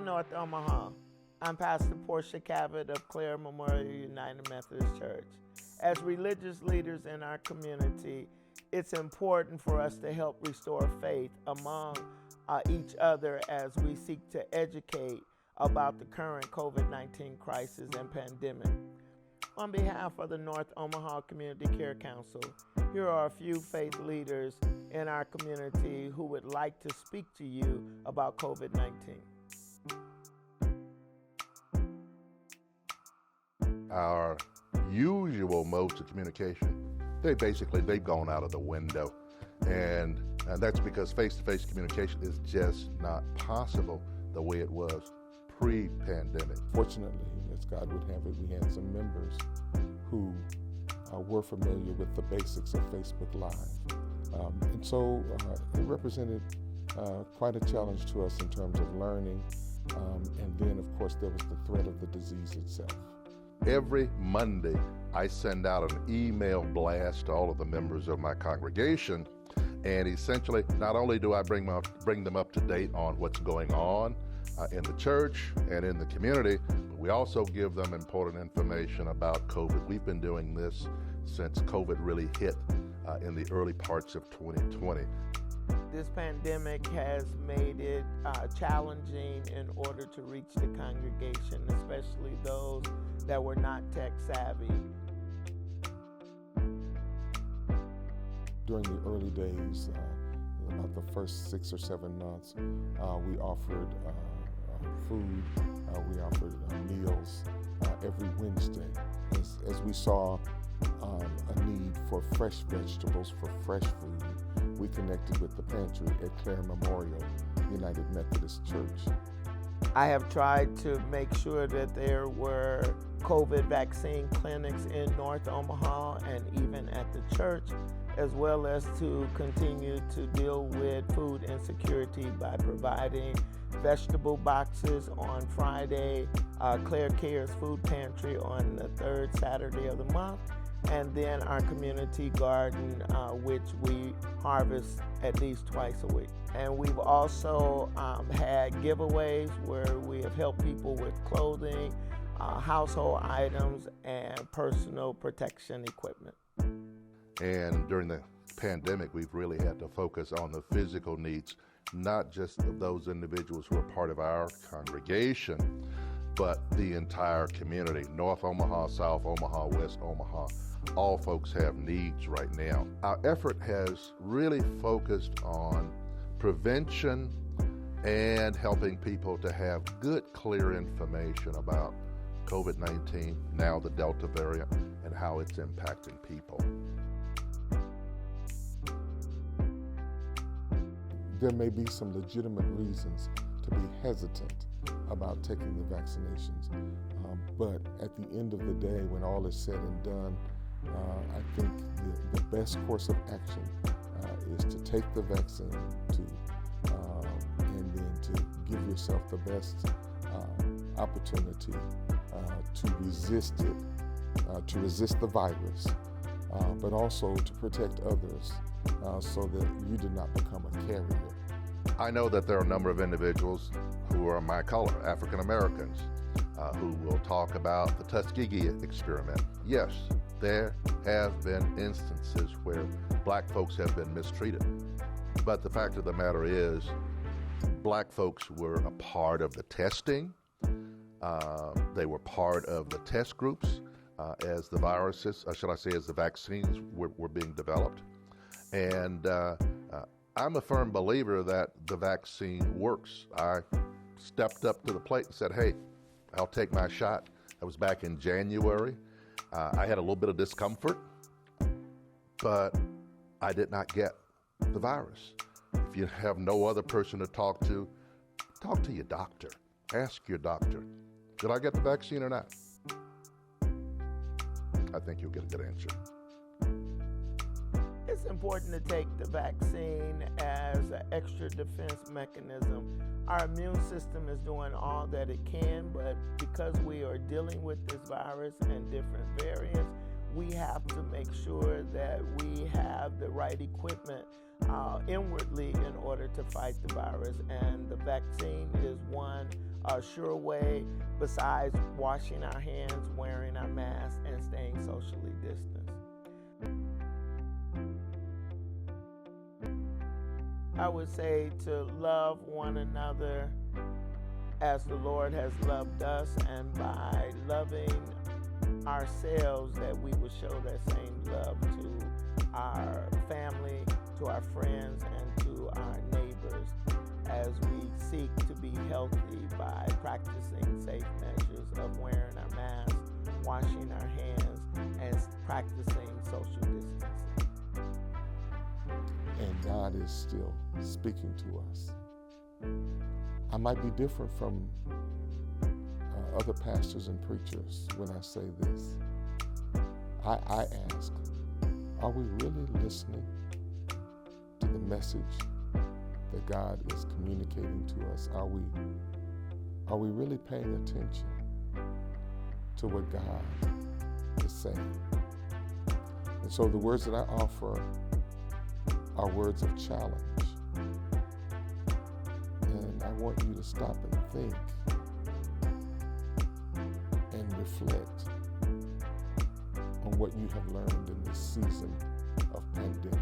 North Omaha. I'm Pastor Portia Cavett of Clare Memorial United Methodist Church. As religious leaders in our community, it's important for us to help restore faith among each other as we seek to educate about the current COVID-19 crisis and pandemic. On behalf of the North Omaha Community Care Council, here are a few faith leaders in our community who would like to speak to you about COVID-19. Our usual modes of communication, they've gone out of the window. And that's because face-to-face communication is just not possible the way it was pre-pandemic. Fortunately, as God would have it, we had some members who were familiar with the basics of Facebook Live. And so it represented quite a challenge to us in terms of learning. And then, of course, there was the threat of the disease itself. Every Monday, I send out an email blast to all of the members of my congregation. And essentially, not only do I bring them up to date on what's going on in the church and in the community, but we also give them important information about COVID. We've been doing this since COVID really hit in the early parts of 2020. This pandemic has made it challenging in order to reach the congregation, especially those that were not tech savvy. During the early days, about the first 6 or 7 months, we offered food, we offered meals every Wednesday. As we saw a need for fresh vegetables, for fresh food, we connected with the pantry at Clare Memorial United Methodist Church. I have tried to make sure that there were COVID vaccine clinics in North Omaha and even at the church, as well as to continue to deal with food insecurity by providing vegetable boxes on Friday, Clare Cares Food Pantry on the 3rd Saturday of the month, and then our community garden, which we harvest at least twice a week. And we've also had giveaways where we have helped people with clothing, household items, and personal protection equipment. And during the pandemic, we've really had to focus on the physical needs, not just of those individuals who are part of our congregation, but the entire community. North Omaha, South Omaha, West Omaha, all folks have needs right now. Our effort has really focused on prevention and helping people to have good, clear information about COVID-19, now the Delta variant, and how it's impacting people. There may be some legitimate reasons to be hesitant about taking the vaccinations, but at the end of the day, when all is said and done, I think the best course of action is to take the vaccine and then to give yourself the best opportunity to resist it, to resist the virus, but also to protect others so that you do not become a carrier. I know that there are a number of individuals who are my color, African Americans, who will talk about the Tuskegee experiment. Yes, there have been instances where black folks have been mistreated. But the fact of the matter is, black folks were a part of the testing. They were part of the test groups as the viruses, should I say, as the vaccines were being developed. And I'm a firm believer that the vaccine works. I stepped up to the plate and said, hey, I'll take my shot. That was back in January. I had a little bit of discomfort, but I did not get the virus. If you have no other person to talk to your doctor. Ask your doctor, did I get the vaccine or not? I think you'll get a good answer. It's important to take the vaccine as an extra defense mechanism. Our immune system is doing all that it can, but because we are dealing with this virus and different variants, we have to make sure that we have the right equipment inwardly in order to fight the virus. And the vaccine is one a sure way besides washing our hands, wearing our masks, and staying socially distanced. I would say to love one another as the Lord has loved us, and by loving ourselves that we would show that same love to our family, to our friends, and to our neighbors as we seek to be healthy by practicing safe measures of wearing our masks, washing our hands, and practicing social distancing. And God is still speaking to us. I might be different from other pastors and preachers when I say this. I ask, are we really listening to the message that God is communicating to us? Are we really paying attention to what God is saying? And so the words that I offer are words of challenge. And I want you to stop and think and reflect on what you have learned in this season of pandemic.